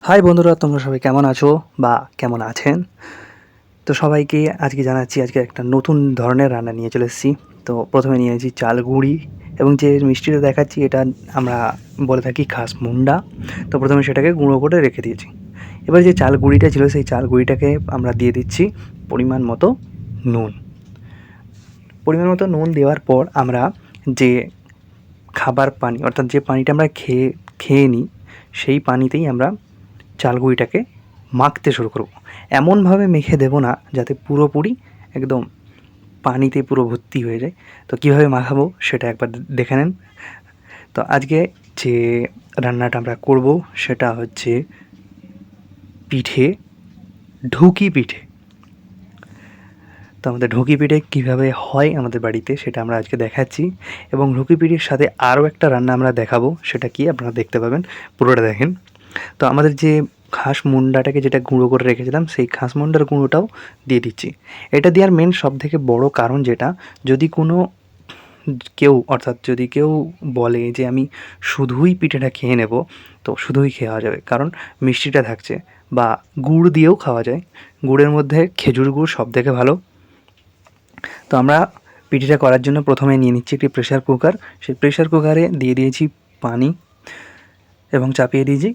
High বন্ধুরা, তোমরা সবাই কেমন আছো বা কেমন আছেন? তো সবাইকে আজকে জানাচ্ছি, আজকে একটা নতুন ধরনের রান্না নিয়ে চলে এসেছি। তো প্রথমে নিয়েছি চাল গুঁড়ি, এবং যে মিষ্টিটা দেখাচ্ছি এটা আমরা বলে থাকি খাস মুন্ডা। তো প্রথমে সেটাকে গুঁড়ো করে রেখে দিয়েছি। এবার যে চাল গুঁড়িটা ছিল সেই চাল গুঁড়িটাকে আমরা দিয়ে দিচ্ছি পরিমাণ মতো নুন। পরিমাণ মতো নুন দেওয়ার পর আমরা যে খাবার পানি, অর্থাৎ যে পানিটা আমরা খেয়ে নিই, সেই পানিতেই আমরা চাল গুঁড়িটাকে মাখতে শুরু করব। এমনভাবে মেখে দেবো না যাতে পুরোপুরি একদম পানিতে পুরো ভর্তি হয়ে যায়। তো কীভাবে মাখাবো সেটা একবার দেখে নেন। তো আজকে যে রান্নাটা আমরা করব সেটা হচ্ছে পিঠে, ঢুকি পিঠে। তো আমাদের ঢুকি পিঠে কীভাবে হয় আমাদের বাড়িতে সেটা আমরা আজকে দেখাচ্ছি, এবং ঢুকি পিঠের সাথে আরও একটা রান্না আমরা দেখাবো, সেটা কি আপনারা দেখতে পাবেন, পুরোটা দেখেন। তো আমাদের যে খাস মুন্ডাটাকে যেটা গুঁড়ো করে রেখেছিলাম সেই খাস মুন্ডার গুঁড়োটাও দিয়ে দিচ্ছি। এটা দেওয়ার মেন সবথেকে বড় কারণ যেটা, যদি কোনো অর্থাৎ যদি কেউ বলে যে আমি শুধুই পিঠেটা খেয়ে নেব, তো শুধুই খাওয়া যাবে, কারণ মিষ্টিটা থাকছে, বা গুড় দিয়েও খাওয়া যায়। গুড়ের মধ্যে খেজুর গুড় সবথেকে ভালো। তো আমরা পিঠেটা করার জন্য প্রথমে নিয়ে নিচ্ছি একটি প্রেসার কুকার। সেই প্রেসার কুকারে দিয়ে দিয়েছি পানি এবং চাপিয়ে দিয়েছি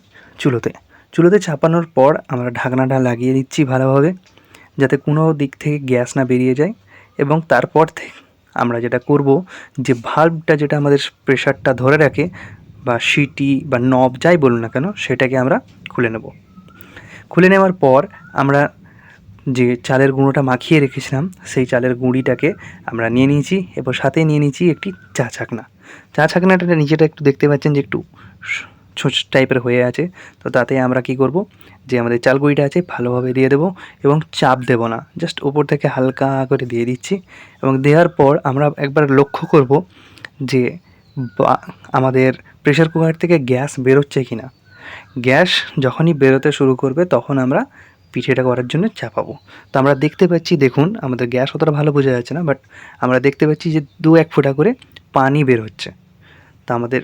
চুলোতে চাপানোর পর আমরা ঢাকনাটা লাগিয়ে দিচ্ছি ভালোভাবে, যাতে কোনো দিক থেকে গ্যাস না বেরিয়ে যায়। এবং তারপর থেকে আমরা যেটা করব, যে ভাল্বটা যেটা আমাদের প্রেসারটা ধরে রাখে, বা সিটি বা নব যাই বলুন না কেন, সেটাকে আমরা খুলে নেব। খুলে নেওয়ার পর আমরা যে চালের গুঁড়োটা মাখিয়ে রেখেছিলাম সেই চালের গুঁড়িটাকে আমরা নিয়ে নিয়েছি, এবং সাথে নিয়ে নিয়েছি একটি চা ছাঁকনাটা নিচেটা একটু দেখতে পাচ্ছেন যে একটু ছোট টাইপের হয়ে আছে। তো তাতে আমরা কি করব, যে আমাদের চাল গুঁড়িটা আছে ভালোভাবে দিয়ে দেবো, এবং চাপ দেব না, জাস্ট ওপর থেকে হালকা করে দিয়ে দিচ্ছি। এবং দেওয়ার পর আমরা একবার লক্ষ্য করব যে আমাদের প্রেসার কুকার থেকে গ্যাস বেরোচ্ছে কি না। গ্যাস যখনই বেরোতে শুরু করবে তখন আমরা পিঠেটা করার জন্য চাপাবো। তো আমরা দেখতে পাচ্ছি, দেখুন আমাদের গ্যাস অতটা ভালো বোঝা যাচ্ছে না, বাট আমরা দেখতে পাচ্ছি যে 2-1 ফোঁটা করে পানি বের হচ্ছে। তো আমাদের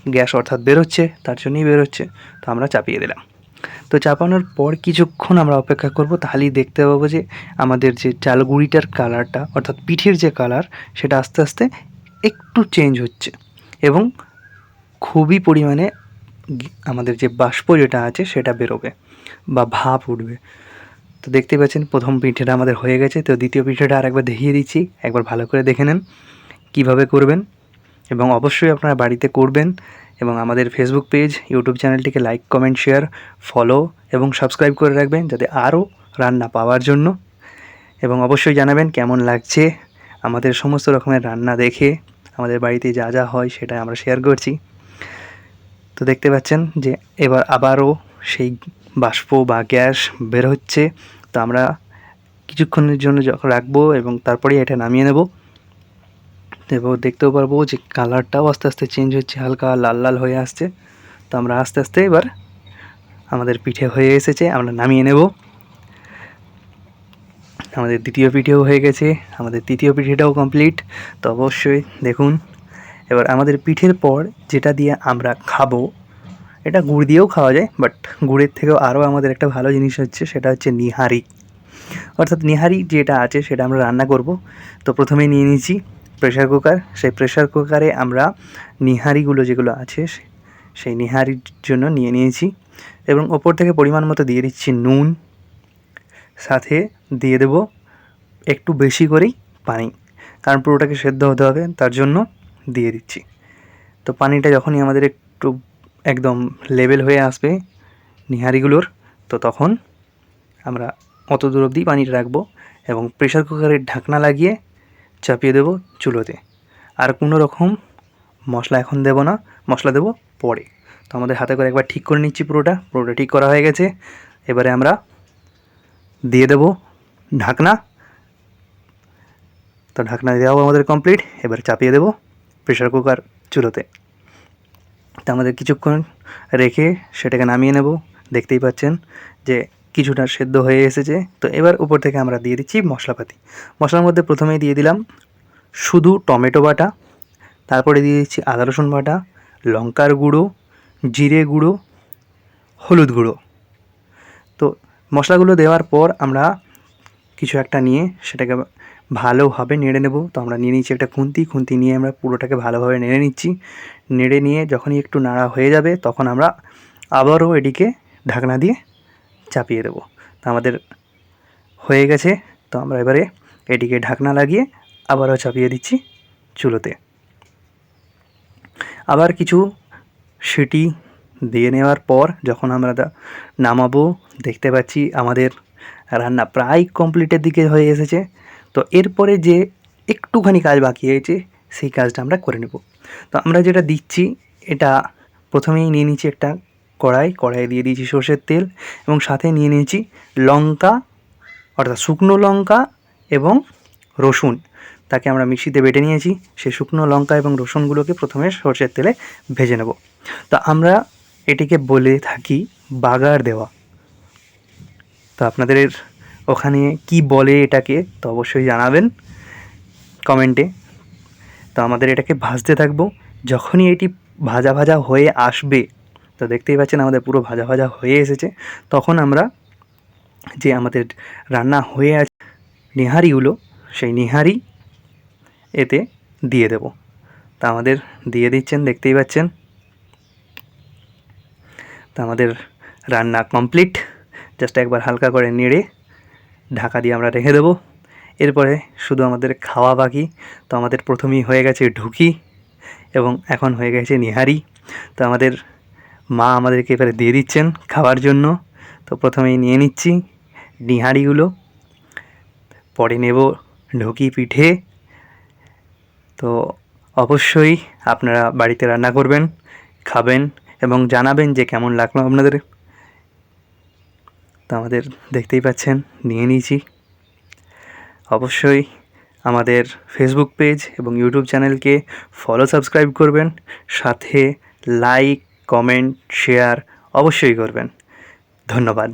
গ্যাস অর্থাৎ বেরোচ্ছে, তার জন্যই বেরোচ্ছে। তো আমরা চাপিয়ে দিলাম। তো চাপানোর পর কিছুক্ষণ আমরা অপেক্ষা করব, তাহলেই দেখতে পাবো যে আমাদের যে চাল গুঁড়িটার কালারটা, অর্থাৎ পিঠের যে কালার, সেটা আস্তে আস্তে একটু চেঞ্জ হচ্ছে, এবং খুবই পরিমাণে আমাদের যে বাষ্প যেটা আছে সেটা বেরোবে বা ভাপ উঠবে। তো দেখতে পাচ্ছেন প্রথম পিঠেটা আমাদের হয়ে গেছে। তো দ্বিতীয় পিঠেটা আরেকবার দেখিয়ে দিচ্ছি, একবার ভালো করে দেখে নেন কীভাবে করবেন, এবং অবশ্যই আপনারা বাড়িতে করবেন। এবং আমাদের ফেসবুক পেজ, ইউটিউব চ্যানেলটিকে লাইক, কমেন্ট, শেয়ার, ফলো এবং সাবস্ক্রাইব করে রাখবেন, যাতে আরও রান্না পাওয়ার জন্য। এবং অবশ্যই জানাবেন কেমন লাগছে আমাদের সমস্ত রকমের রান্না দেখে। আমাদের বাড়িতে যা যা হয় সেটা আমরা শেয়ার করছি। তো দেখতে পাচ্ছেন যে এবার আবারও সেই বাষ্প বা গ্যাস বের হচ্ছে। তো আমরা কিছুক্ষণের জন্য যখন রাখবো, এবং তারপরেই এটা নামিয়ে নেব। এবং দেখতেও পারবো যে কালারটাও আস্তে আস্তে চেঞ্জ হচ্ছে, হালকা লাল লাল হয়ে আসছে। তো আমরা আস্তে আস্তে এবার আমাদের পিঠে হয়ে এসেছে, আমরা নামিয়ে নেব। আমাদের দ্বিতীয় পিঠেও হয়ে গেছে, আমাদের তৃতীয় পিঠেটাও কমপ্লিট। তো অবশ্যই দেখুন। এবার আমাদের পিঠের পর যেটা দিয়ে আমরা খাবো, এটা গুড় দিয়েও খাওয়া যায়, বাট গুড়ের থেকেও আরও আমাদের একটা ভালো জিনিস হচ্ছে, সেটা হচ্ছে নিহারি। অর্থাৎ নিহারি যেটা আছে সেটা আমরা রান্না করব। তো প্রথমে নিয়ে নিয়েছি প্রেসার কুকার। সেই প্রেসার কুকারে আমরা নিহারিগুলো যেগুলো আছে সেই নিহারির জন্য নিয়ে নিয়েছি, এবং ওপর থেকে পরিমাণ মতো দিয়ে দিচ্ছি নুন, সাথে দিয়ে দেব একটু বেশি করেই পানি, কারণ পুরোটাকে সেদ্ধ হতে হবে, তার জন্য দিয়ে দিচ্ছি। তো পানিটা যখনই আমাদের একটু একদম লেভেল হয়ে আসবে নিহারিগুলোর, তো তখন আমরা অত দূর অবধি পানিটা রাখবো, এবং প্রেসার কুকারের ঢাকনা লাগিয়ে চাপিয়ে দেবো চুলোতে। আর কোনো রকম মশলা এখন দেবো না, মশলা দেবো পরে। তো আমাদের হাতে করে একবার ঠিক করে নিচ্ছি, পুরোটা ঠিক করা হয়ে গেছে। এবারে আমরা দিয়ে দেবো ঢাকনা। তো ঢাকনা দেওয়াও আমাদের কমপ্লিট। এবার চাপিয়ে দেবো প্রেসার কুকার চুলোতে। তো আমাদের কিছুক্ষণ রেখে সেটাকে নামিয়ে নেব। দেখতেই পাচ্ছেন যে কিছুটা সেদ্ধ হয়ে এসেছে। তো এবার উপর থেকে আমরা দিয়ে দিচ্ছি মশলাপাতি। মশলার মধ্যে প্রথমেই দিয়ে দিলাম শুধু টমেটো বাটা, তারপরে দিয়ে দিচ্ছি আদা রসুন বাটা, লঙ্কার গুঁড়ো, জিরে গুঁড়ো, হলুদ গুঁড়ো, তো মশলাগুলো দেওয়ার পর আমরা কিছু একটা নিয়ে সেটাকে ভালোভাবে নেড়ে নেব। তো আমরা নিয়ে নিচ্ছি একটা খুন্তি নিয়ে আমরা পুরোটাকে ভালোভাবে নেড়ে নিচ্ছি। নেড়ে নিয়ে যখনই একটু নাড়া হয়ে যাবে তখন আমরা আবারও এটিকে ঢাকনা দিয়ে চাপিয়ে দেবো। তো আমাদের হয়ে গেছে। তো আমরা এবারে এটিকে ঢাকনা লাগিয়ে আবারও চাপিয়ে দিচ্ছি চুলোতে। আবার কিছু সিটি দিয়ে নেওয়ার পর যখন আমরা নামাবো দেখতে পাচ্ছি আমাদের রান্না প্রায় কমপ্লিটের দিকে হয়ে এসেছে। তো এরপরে যে একটুখানি কাজ বাকি হয়েছে সেই কাজটা আমরা করে নেব। তো আমরা যেটা দিচ্ছি এটা প্রথমেই নিয়ে নিচ্ছি একটা কড়াইয়ে দিয়ে দিয়েছি সর্ষের তেল এবং সাথে নিয়ে নিয়েছি লঙ্কা, অর্থাৎ শুকনো লঙ্কা এবং রসুন। তাকে আমরা মিক্সিতে বেটে নিয়েছি। সেই শুকনো লঙ্কা এবং রসুনগুলোকে প্রথমে সর্ষের তেলে ভেজে নেব। তো আমরা এটিকে বলে থাকি বাগার দেওয়া। তো আপনাদের ওখানে কি বলে এটাকে তো অবশ্যই জানাবেন কমেন্টে। তো আমাদের এটাকে ভাজতে থাকবো। যখনই এটি ভাজা ভাজা হয়ে আসবে, তো দেখতেই পাচ্ছেন আমাদের পুরো ভাজা ভাজা হয়ে এসেছে, তখন আমরা যে আমাদের রান্না হয়ে আছে নেহারিগুলো, সেই নেহারি এতে দিয়ে দেব। তা আমাদের দিয়ে দিচ্ছেন, দেখতেই পাচ্ছেন। তা আমাদের রান্না কমপ্লিট। জাস্ট একবার হালকা করে নেড়ে ঢাকা দিয়ে আমরা রেখে দেবো। এরপরে শুধু আমাদের খাওয়া বাকি। তো আমাদের প্রথমেই হয়ে গেছে ঢুকি এবং এখন হয়ে গেছে নেহারি। তো আমাদের মা আমাদেরকে এবারে দিয়ে দিচ্ছেন খাওয়ার জন্য। তো প্রথমেই নিয়ে নিচ্ছি নেহারিগুলো, পরে নেব ঢুকি পিঠে। তো অবশ্যই আপনারা বাড়িতে রান্না করবেন, খাবেন এবং জানাবেন যে কেমন লাগলো আপনাদের। তো আমাদের দেখতেই পাচ্ছেন নিয়ে নিয়েছি। অবশ্যই আমাদের ফেসবুক পেজ এবং ইউটিউব চ্যানেলকে সাবস্ক্রাইব করবেন, সাথে লাইক, কমেন্ট, শেয়ার অবশ্যই করবেন। ধন্যবাদ।